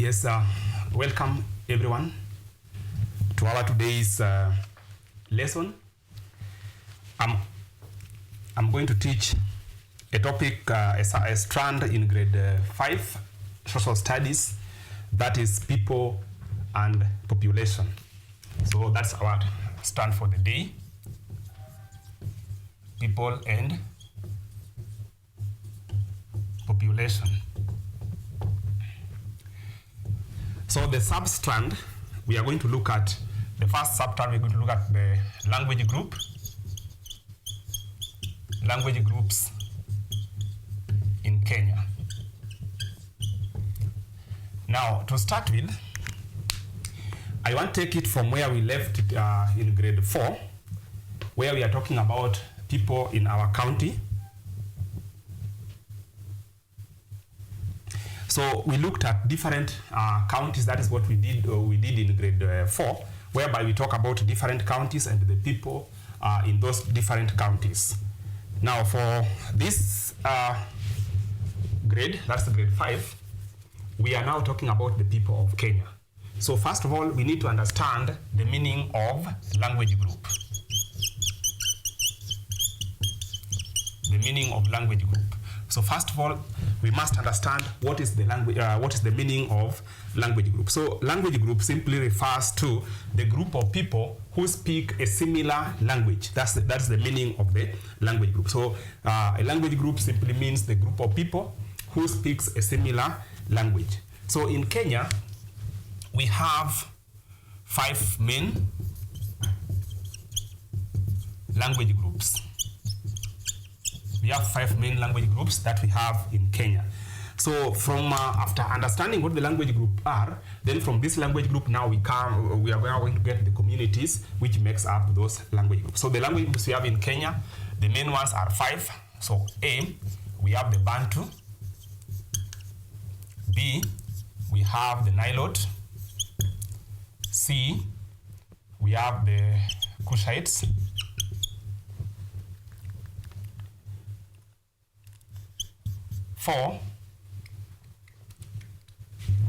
Yes, welcome everyone to our today's lesson. I'm going to teach a topic, a strand in grade 5 social studies, that is people and population. So that's our strand for the day, people and population. So the sub-strand, we are going to look at, the first sub-strand, we're going to look at the language group, language groups in Kenya. Now, to start with, I want to take it from where we left it in grade 4, where we are talking about people in our county. So we looked at different counties. That is what we did in grade 4, whereby we talk about different counties and the people in those different counties. Now for this grade, that's the grade 5, we are now talking about the people of Kenya. So first of all, we need to understand the meaning of language group. The meaning of language group. So first of all, we must understand what is the language, what is the meaning of language group. So language group simply refers to the group of people who speak a similar language. That's the meaning of the language group. So a language group simply means the group of people who speaks a similar language. So in Kenya, we have 5 main language groups. We have 5 main language groups that we have in Kenya. So from after understanding what the language group are, then from this language group now we are going to get the communities which makes up those language groups. So the language groups we have in Kenya, the main ones are 5. So A, we have the Bantu. B, we have the Nilote. C, we have the Kushites. 4,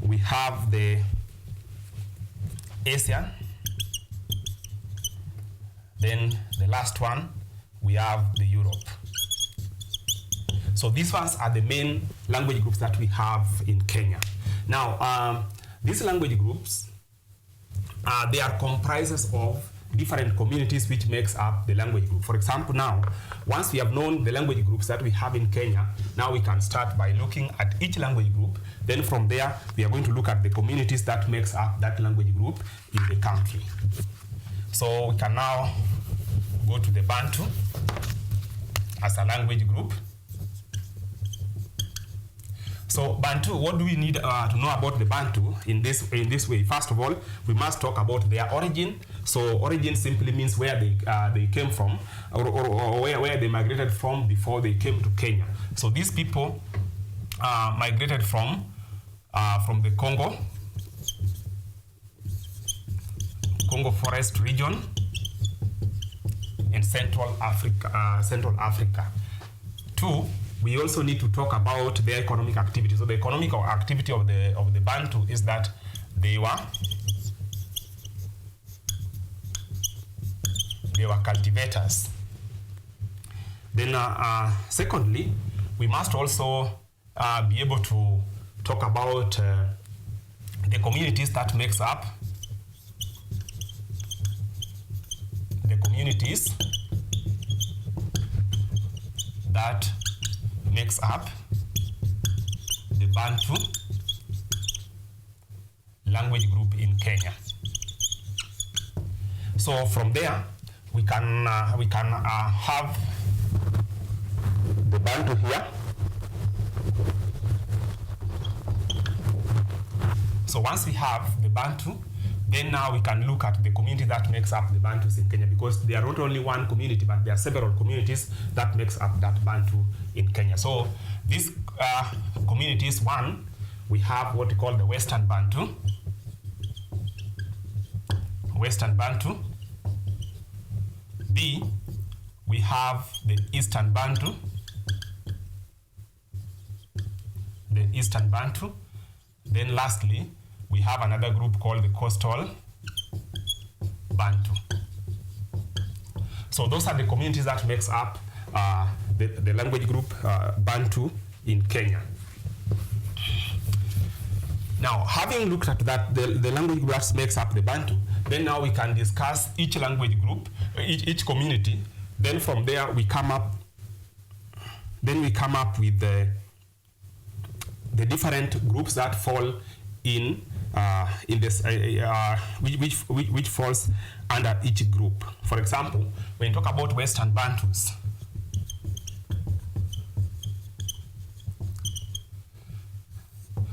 we have the Asian. Then the last one, we have the Europe. So these ones are the main language groups that we have in Kenya. Now, these language groups, they are comprises of different communities which makes up the language group. For example, now, once we have known the language groups that we have in Kenya, now we can start by looking at each language group. Then from there, we are going to look at the communities that makes up that language group in the country. So we can now go to the Bantu as a language group. So Bantu, what do we need to know about the Bantu in this way? First of all, we must talk about their origin. So origin simply means where they came from, or where they migrated from before they came to Kenya. So these people migrated from the Congo Forest region in Central Africa. 2, we also need to talk about their economic activity. So the economic activity of the Bantu is that they were cultivators. Then secondly, we must also be able to talk about the communities that makes up the Bantu language group in Kenya. So from there, we can have the Bantu here. So once we have the Bantu, then now we can look at the community that makes up the Bantus in Kenya, because there are not only one community, but there are several communities that makes up that Bantu in Kenya. So these communities, 1, we have what we call the Western Bantu. B, we have the Eastern Bantu. Then lastly, we have another group called the Coastal Bantu. So those are the communities that makes up the language group Bantu in Kenya. Now, having looked at that, the language group that makes up the Bantu, then now we can discuss each language group, each community. Then from there we come up. Then we come up with the different groups that fall in this which falls under each group. For example, when you talk about Western Bantus,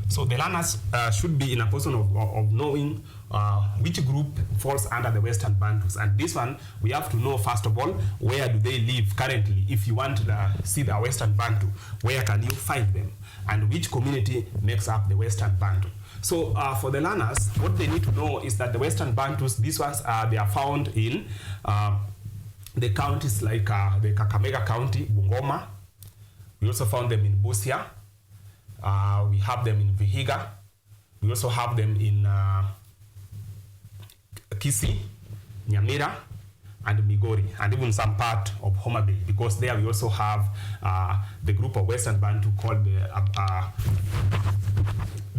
so the learners should be in a position of knowing which group falls under the Western Bantus. And this one, we have to know, first of all, where do they live currently? If you want to see the Western Bantu, where can you find them? And which community makes up the Western Bantu? So for the learners, what they need to know is that the Western Bantus, these ones, they are found in the counties like the Kakamega County, Bungoma. We also found them in Busia. We have them in Vihiga. We also have them in Kisii, Nyamira, and Migori, and even some part of Homa Bay, because there we also have the group of Western Bantu called the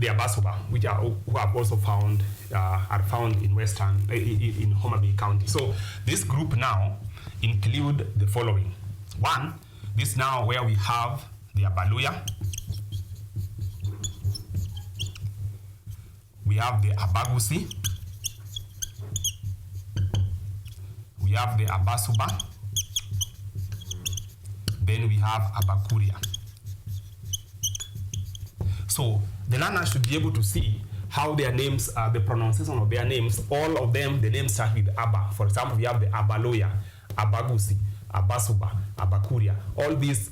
Abasuba, which are who have also found are found in in Homa Bay County. So this group now include the following. One, this now where we have the Abaluya, we have the Abagusi, we have the Abasuba, then we have Abakuria. So the learner should be able to see how their names, the pronunciation of their names, all of them, the names start with Aba. For example, we have the Abaloya, Abagusi, Abasuba, Abakuria. All these,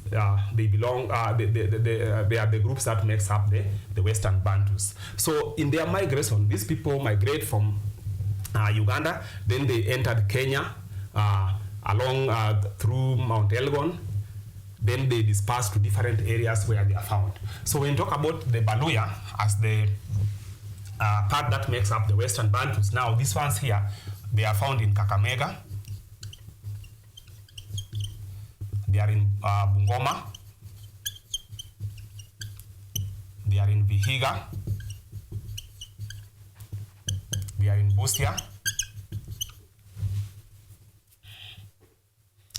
they belong, they are the groups that makes up the Western Bantus. So in their migration, these people migrate from Uganda, then they entered Kenya, along through Mount Elgon, then they disperse to different areas where they are found. So when you talk about the Baluya as the part that makes up the Western Bantus, now these ones here, they are found in Kakamega, they are in Bungoma, they are in Vihiga, they are in Busia.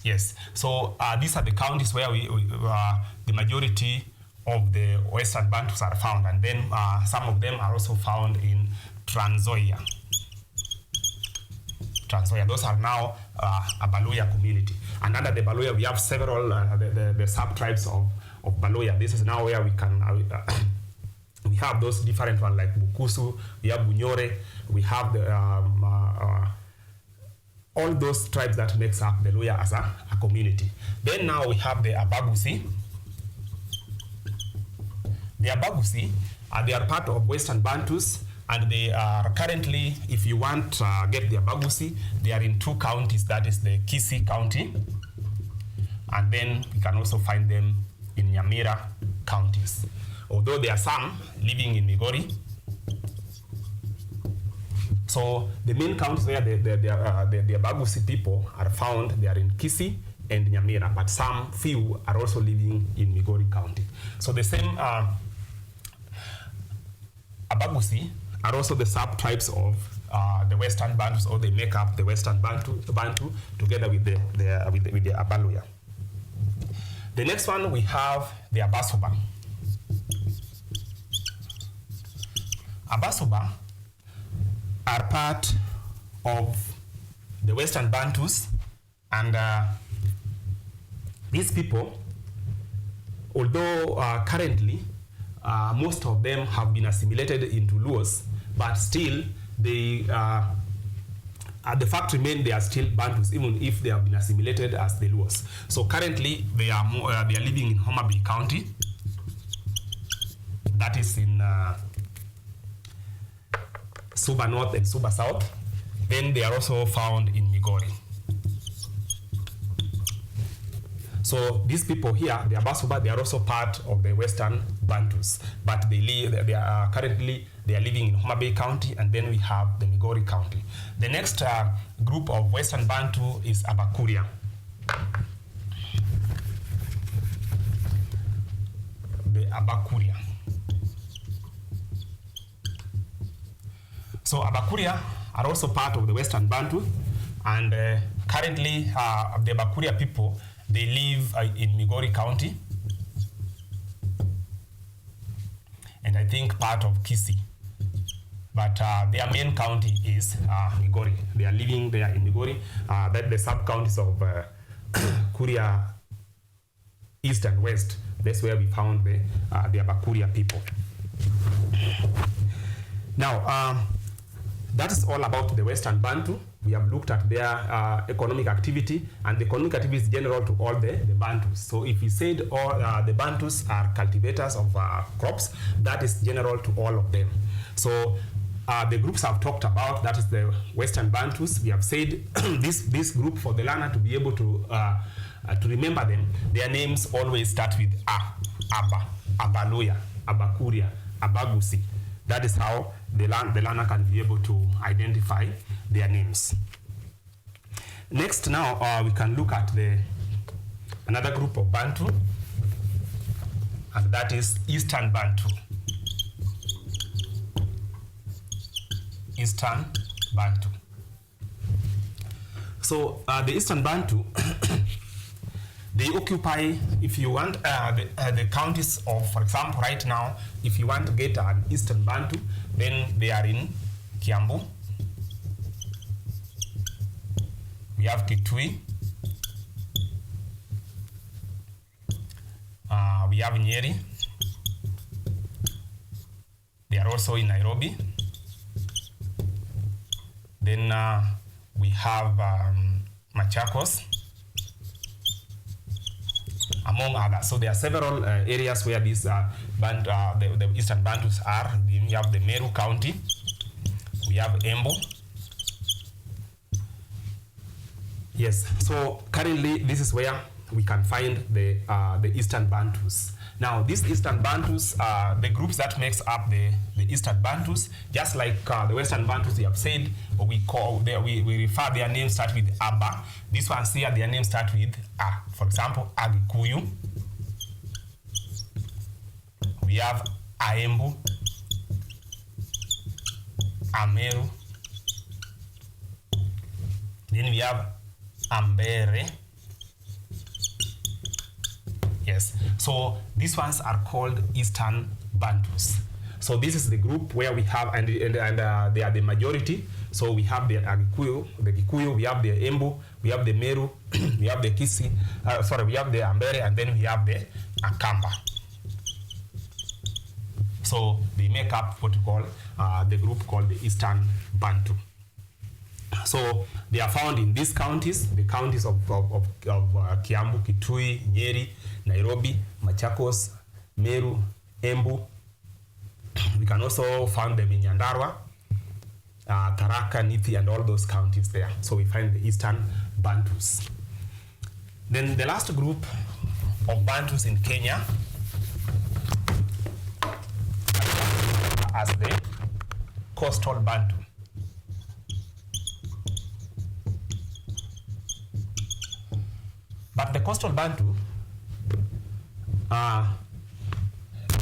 Yes, so these are the counties where the majority of the Western Bantus are found, and then some of them are also found in Trans Nzoia. Those are now a Baluya community. And under the Baluya, we have several the sub-tribes of Baluya. This is now where we can we have those different ones like Bukusu, we have Bunyore, we have the all those tribes that makes up the Luya as a community. Then now we have the Abagusi. The Abagusi, they are part of Western Bantus, and they are currently, if you want to get the Abagusi, they are in two counties, that is the Kisii County, and then you can also find them in Nyamira counties. Although there are some living in Migori. So the main counties where the Abagusi people are found, they are in Kisii and Nyamira, but some few are also living in Migori County. So the same Abagusi are also the sub-tribes of the Western Bantus, or they make up the Western Bantu together with the Abaluya. The next one we have the Abasuba. Abasuba are part of the Western Bantus, and these people, although currently most of them have been assimilated into Luos, but still they the fact remains they are still Bantus, even if they have been assimilated as the Luos. So currently they are living in Homa Bay County, that is in Suba North and Suba South. Then they are also found in Migori. So these people here, the Abasuba, they are also part of the Western Bantus, but they are currently living in Homa Bay County, and then we have the Migori County. The next group of Western Bantu is Abakuria. The Abakuria. So Abakuria are also part of the Western Bantu, and currently the Abakuria people, they live in Migori County, and I think part of Kisii. But their main county is Migori. They are living there in Migori. That the sub-counties of Kuria East and West. That's where we found the Abakuria people. Now, that is all about the Western Bantu. We have looked at their economic activity, and the economic activity is general to all the Bantus. So if we said all the Bantus are cultivators of crops, that is general to all of them. So the groups I've talked about, that is the Western Bantus. We have said this group, for the learner to be able to remember them, their names always start with Aba, Abaloya, Abakuria, Abagusi. That is how the learner can be able to identify their names. Next, now we can look at another group of Bantu, and that is Eastern Bantu. Eastern Bantu. So the Eastern Bantu, they occupy, if you want, the counties of, for example, right now, if you want to get an Eastern Bantu, then they are in Kiambu. We have Kitui. We have Nyeri. They are also in Nairobi. Then we have Machakos, among others. So there are several areas where these the Eastern Bantus are. We have the Meru County. We have Embu. Yes, so currently this is where we can find the Eastern Bantus. Now, these Eastern Bantus are the groups that makes up the Eastern Bantus. Just like the Western Bantus, we have said, we refer their names start with Aba. This ones here, their names start with A. For example, Agikuyu. We have Aembu, Ameru. Then we have Ambere. Yes, so these ones are called Eastern Bantus. So this is the group where we have, and they are the majority. So we have the Gikuyu, we have the Embu, we have the Meru, we have the Kisii, we have the Ambere, and then we have the Akamba. So they make up what we call the group called the Eastern Bantu. So they are found in these counties, the counties of Kiambu, Kitui, Nyeri, Nairobi, Machakos, Meru, Embu. We can also find them in Nyandarua, Tharaka, Nithi, and all those counties there. So we find the Eastern Bantus. Then the last group of Bantus in Kenya as the Coastal Bantu. But the Coastal Bantu,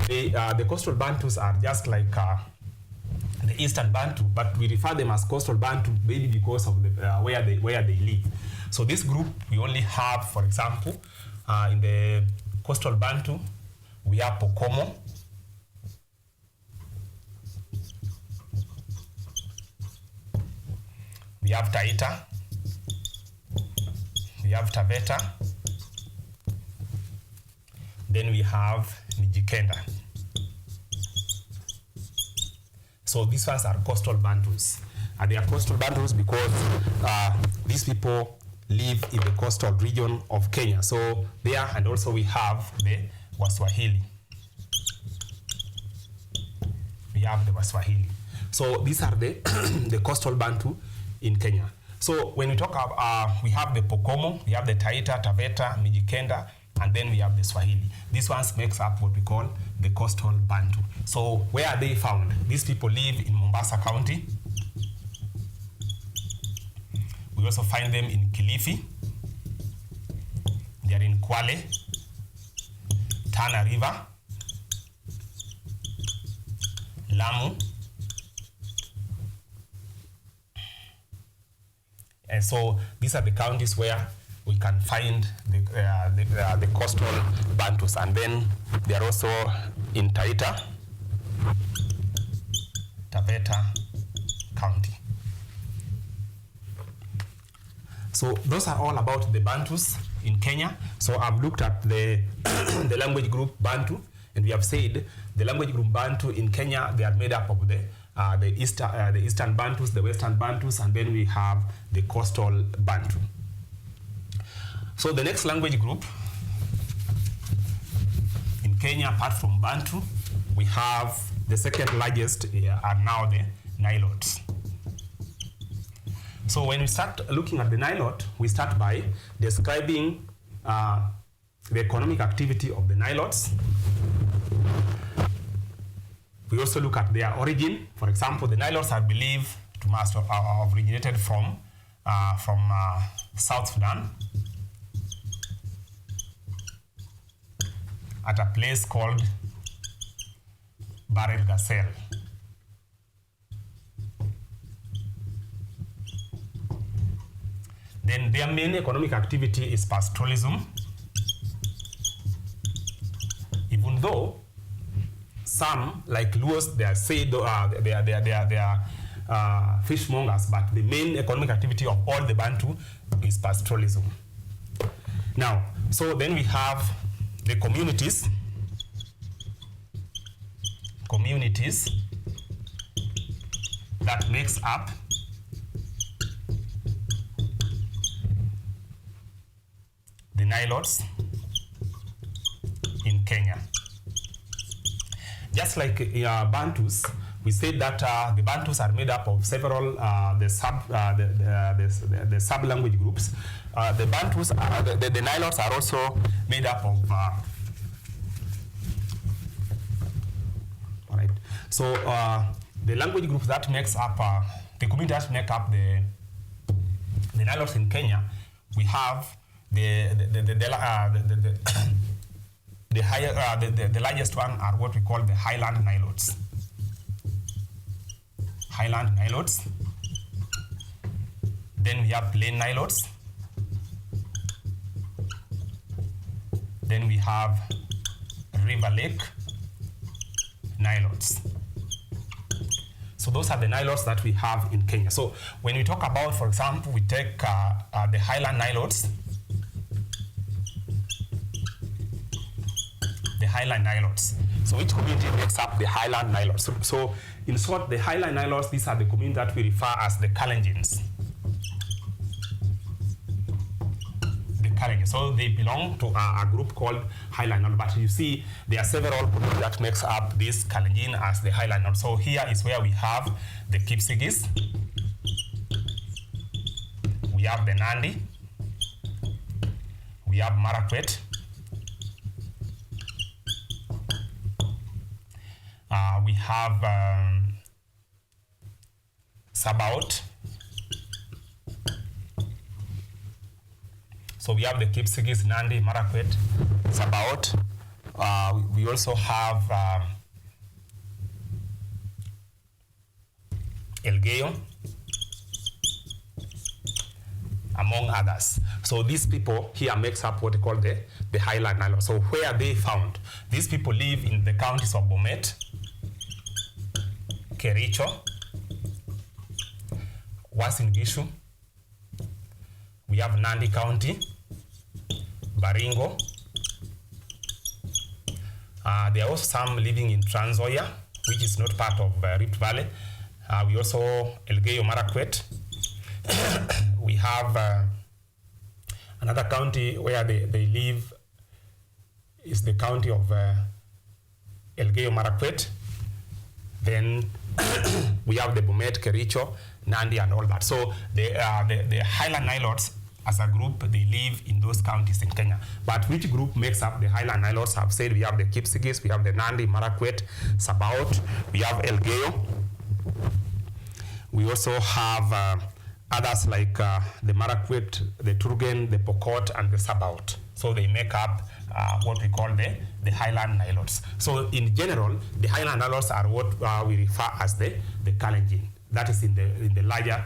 the Coastal Bantus are just like the Eastern Bantu, but we refer them as Coastal Bantu maybe because of where they live. So this group we only have, for example, in the Coastal Bantu, we have Pokomo, we have Taita, we have Taveta, then we have Mijikenda. So these ones are Coastal Bantus. And they are Coastal Bantus because these people live in the coastal region of Kenya. So there, and also we have the Waswahili. We have the Waswahili. So these are the the Coastal Bantu in Kenya. So when we talk about, we have the Pokomo, we have the Taita, Taveta, Mijikenda, and then we have the Swahili. These ones makes up what we call the coastal Bantu. So where are they found? These people live in Mombasa County. We also find them in Kilifi. They are in Kwale, Tana River, Lamu, and so these are the counties where we can find the coastal Bantus, and then they are also in Taveta County. So those are all about the Bantus in Kenya. So I've looked at the the language group Bantu, and we have said the language group Bantu in Kenya, they are made up of the Eastern Bantus, the Western Bantus, and then we have the coastal Bantu. So the next language group in Kenya, apart from Bantu, we have the second largest are now the Nilotes. So when we start looking at the Nilote, we start by describing the economic activity of the Nilotes. We also look at their origin. For example, the Nilotes are believed to must have originated from South Sudan at a place called Bahr el Ghazal. Then their main economic activity is pastoralism, even though some, like Luos, they are said they are fishmongers, but the main economic activity of all the Bantu is pastoralism. Now, so then we have the communities that makes up the Nilotes in Kenya. Just like Bantus, we said that the Bantus are made up of several the sub language groups. The Bantus, the Nilotes are also made up of. All right. So the language group that makes up the community that make up the Nilotes in Kenya, we have the largest one are what we call the Highland Nilotes. Highland Nilotes. Then we have Plain Nilotes. Then we have River Lake Nilotes. So those are the Nilotes that we have in Kenya. So when we talk about, for example, we take the Highland Nilotes. The Highland Nilotes. So which community makes up the Highland Nilotes? So in short, the Highland Nilotes, these are the community that we refer as the Kalenjins. The Kalenjins. So they belong to a group called Highland Nilotes. But you see, there are several communities that makes up this Kalenjin as the Highland Nilotes. So here is where we have the Kipsigis. We have the Nandi. We have Marakwet. We have Sabaot. So we have the Kipsigis, Nandi, Marakwet, Sabaot. We also have Elgeyo, among others. So these people here makes up what they call the Highland Nilotes. So where are they found? These people live in the counties of Bomet, Kericho, Uasin Gishu. We have Nandi County, Baringo. There are also some living in Trans Nzoia, which is not part of Rift Valley. We also Elgeyo Marakwet. We have another county where they live is the county of Elgeyo Marakwet. Then we have the Bomet, Kericho, Nandi, and all that. So the Highland Nilotes as a group, they live in those counties in Kenya. But which group makes up the Highland Nilotes? I've said we have the Kipsigis, we have the Nandi, Marakwet, Sabaot, we have Elgeyo. We also have others like the Marakwet, the Turgen, the Pokot, and the Sabaot. So they make up what we call the Highland Nilotes. So in general, the Highland Nilotes are what we refer as the Kalenjin. That is in the larger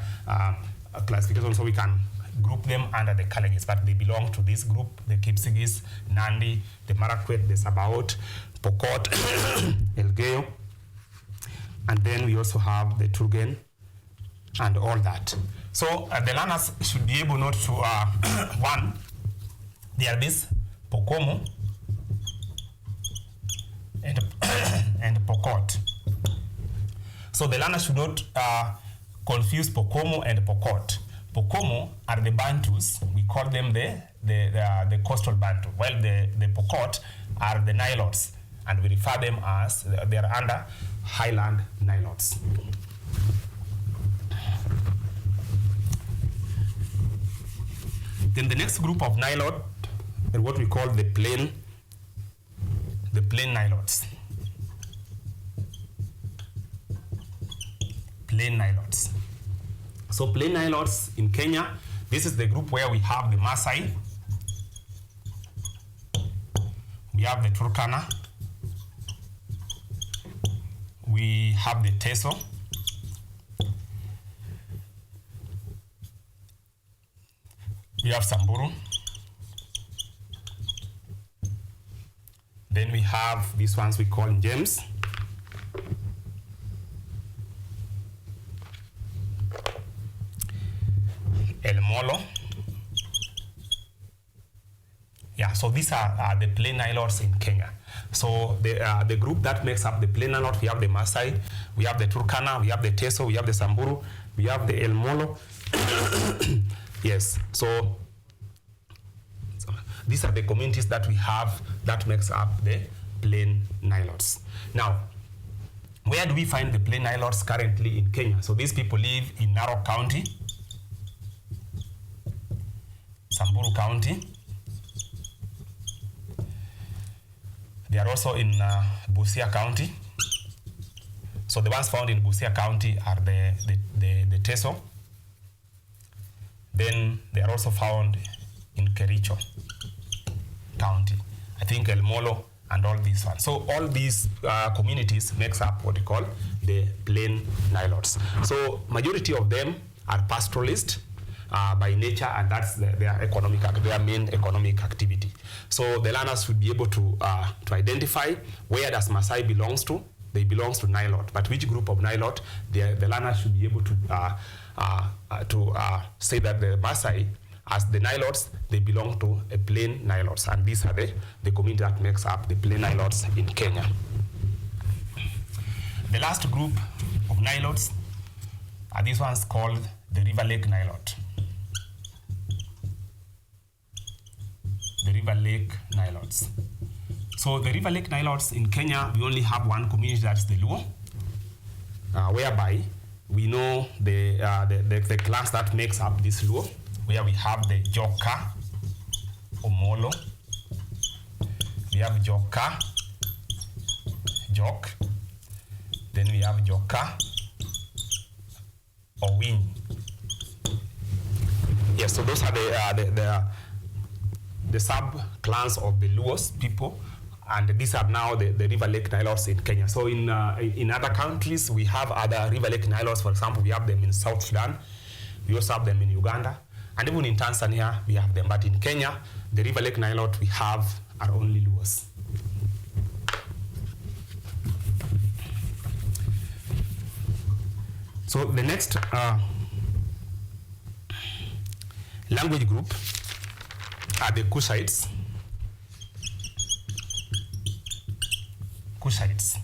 classification, so we can group them under the Kalenjins, but they belong to this group: the Kipsigis, Nandi, the Marakwet, the Sabaot, Pokot, Elgeyo, and then we also have the Turgen and all that. So the learners should be able not to, one, there are this Pokomo and Pokot. So the learner should not confuse Pokomo and Pokot. Pokomo are the Bantus. We call them the coastal Bantu, while the Pokot are the Nilotes, and we refer them as, they are under Highland Nilotes. Then the next group of Nilote are what we call the plain Nilotes. Plain Nilotes. So plain Nilotes in Kenya, this is the group where we have the Maasai, we have the Turkana, we have the Teso, we have Samburu, then we have these ones we call James, El Molo. Yeah, so these are the plain Nilotes in Kenya. So the group that makes up the plain Nilote, we have the Maasai, we have the Turkana, we have the Teso, we have the Samburu, we have the El Molo. Yes, so these are the communities that we have that makes up the plain Nilotes. Now, where do we find the plain Nilotes currently in Kenya? So these people live in Narok County, Samburu County. They are also in Busia County. So the ones found in Busia County are the Teso. Then they are also found in Kericho County. I think El Molo and all these ones. So all these communities makes up what we call the plain Nilotes. So majority of them are pastoralists by nature, and that's their main economic activity. So the learners should be able to identify where does Maasai belongs to. They belongs to Nilote, but which group of Nilote? The learners should be able to say that the Maasai, as the Nilotes, they belong to a plain Nilotes, and these are the community that makes up the plain Nilotes in Kenya. The last group of Nilotes are these ones called the River Lake Nilote. The River Lake Nilotes. So the River Lake Nilotes in Kenya, we only have one community, that's the Luo, whereby we know the clans that makes up this Luo, where we have the Joka, Omolo, we have Joka, Jok, then we have Joka, Owin. Yes, so those are the sub-clans of the Luos people, and these are now the River Lake Nilotes in Kenya. So in other countries, we have other River Lake Nilotes. For example, we have them in South Sudan, we also have them in Uganda, and even in Tanzania, we have them. But in Kenya, the River Lake Nilote we have are only Luos. So the next language group are the Kushites. Kushites.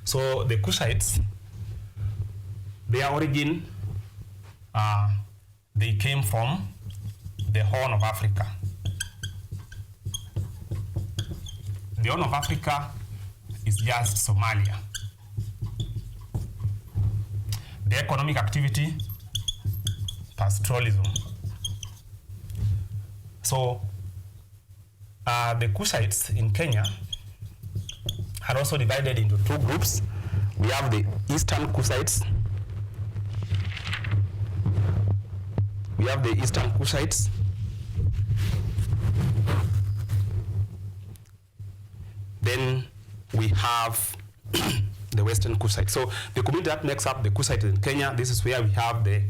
So the Kushites, their origin, they came from the Horn of Africa. The Horn of Africa is just Somalia. The economic activity, pastoralism. So the Kushites in Kenya are also divided into two groups. We have the Eastern Kushites. We have the Eastern Kushites. Then we have the Western Kushites. So the community that makes up the Kushites in Kenya, this is where we have the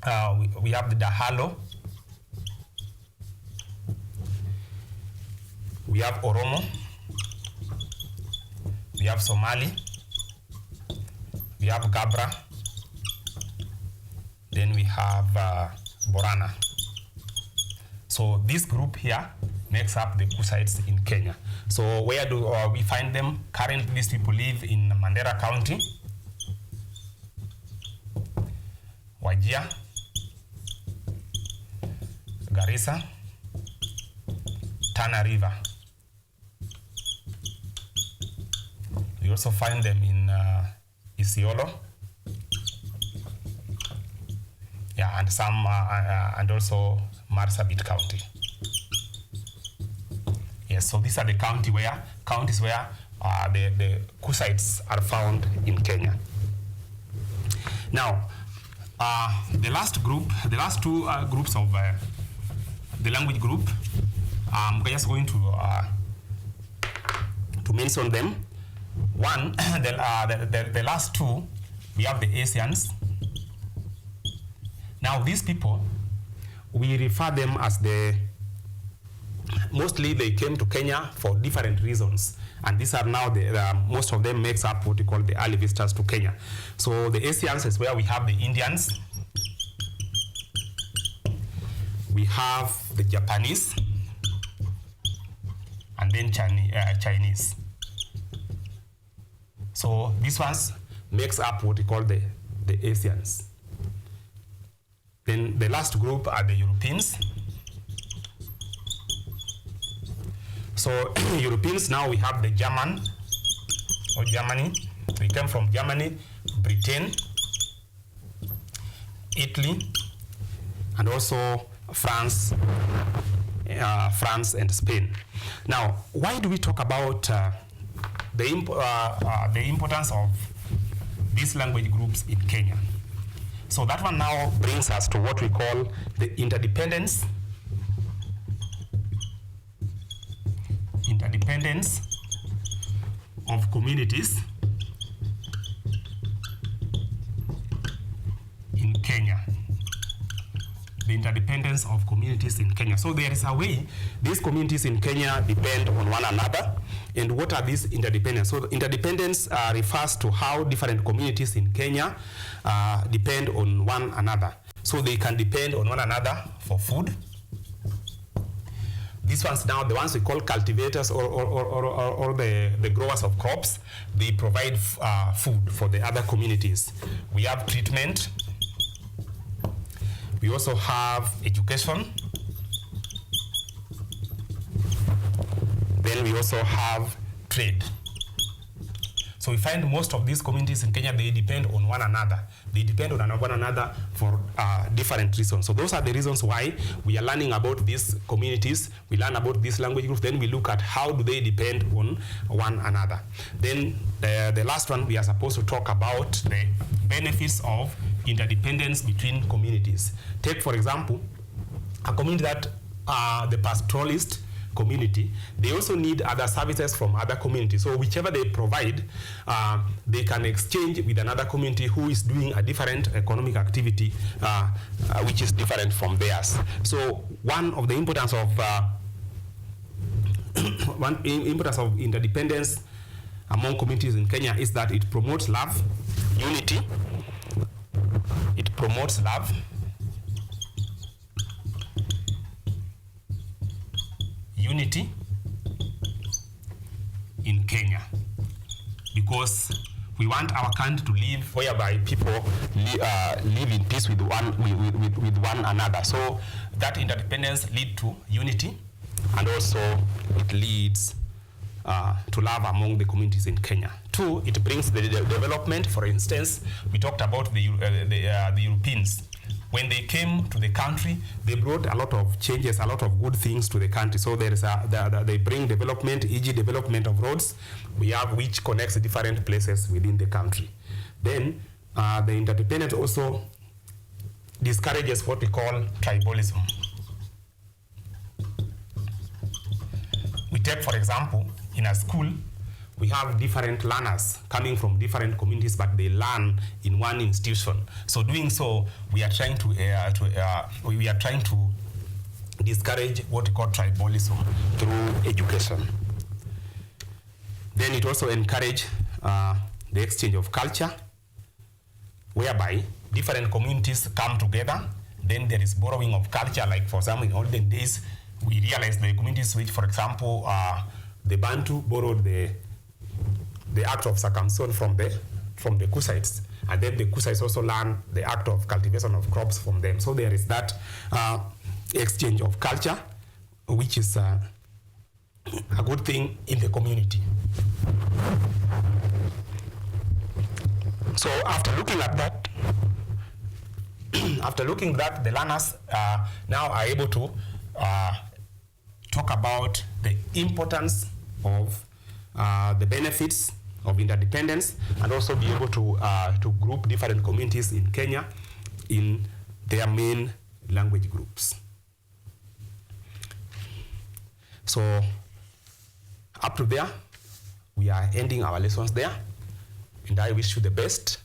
Dahalo, we have Oromo, we have Somali, we have Gabra, then we have Borana. So this group here makes up the Kushites in Kenya. So where do we find them? Currently, these people live in Mandera County, Wajir, Garissa, Tana River. We also find them in Isiolo, yeah, and some and also Marsabit County. Yes, so these are the counties where the Kushites are found in Kenya. Now, the last two groups of the language group, I'm just going to mention them. One, the last two, we have the Asians. Now, these people, we refer them as mostly they came to Kenya for different reasons. And these are now, most of them makes up what we call the early visitors to Kenya. So the Asians is where we have the Indians. We have the Japanese. And then Chinese. So these ones makes up what we call the Asians. Then the last group are the Europeans. So Europeans, now we have the German or Germany. We came from Germany, Britain, Italy, and also France and Spain. Now, why do we talk about the importance of these language groups in Kenya? So that one now brings us to what we call the interdependence of communities in Kenya. The interdependence of communities in Kenya. So there is a way these communities in Kenya depend on one another. And what are these interdependence? So interdependence refers to how different communities in Kenya depend on one another. So they can depend on one another for food. These ones now, the ones we call cultivators or the growers of crops, they provide food for the other communities. We have treatment. We also have education. Then we also have trade. So we find most of these communities in Kenya, they depend on one another. They depend on one another for different reasons. So those are the reasons why we are learning about these communities. We learn about these language groups. Then we look at how do they depend on one another. Then the last one, we are supposed to talk about the benefits of interdependence between communities. Take, for example, a community that the pastoralist community, they also need other services from other communities. So whichever they provide, they can exchange with another community who is doing a different economic activity, which is different from theirs. So one of the importance of interdependence among communities in Kenya is that it promotes love, unity. It promotes love, unity in Kenya, because we want our country to live whereby people live in peace with one another. So that interdependence leads to unity, and also it leads to love among the communities in Kenya. Two, it brings the development. For instance, we talked about the Europeans. when they came to the country, they brought a lot of changes, a lot of good things to the country. So there is they bring development, e.g. development of roads, we have which connects different places within the country. Then the interdependence also discourages what we call tribalism. We take, for example, in a school, we have different learners coming from different communities, but they learn in one institution. So doing so, we are trying to discourage what we call tribalism through education. Then it also encourages the exchange of culture, whereby different communities come together. Then there is borrowing of culture, like for example, in olden days, we realized the communities which, for example, the Bantu borrowed the act of circumcision from the Kusites, and then the Kusites also learn the act of cultivation of crops from them. So there is that exchange of culture, which is a good thing in the community. So after looking at that, the learners now are able to talk about the importance of the benefits of interdependence, and also be able to group different communities in Kenya in their main language groups. So up to there, we are ending our lessons there, and I wish you the best,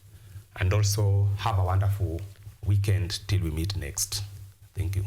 and also have a wonderful weekend till we meet next. Thank you.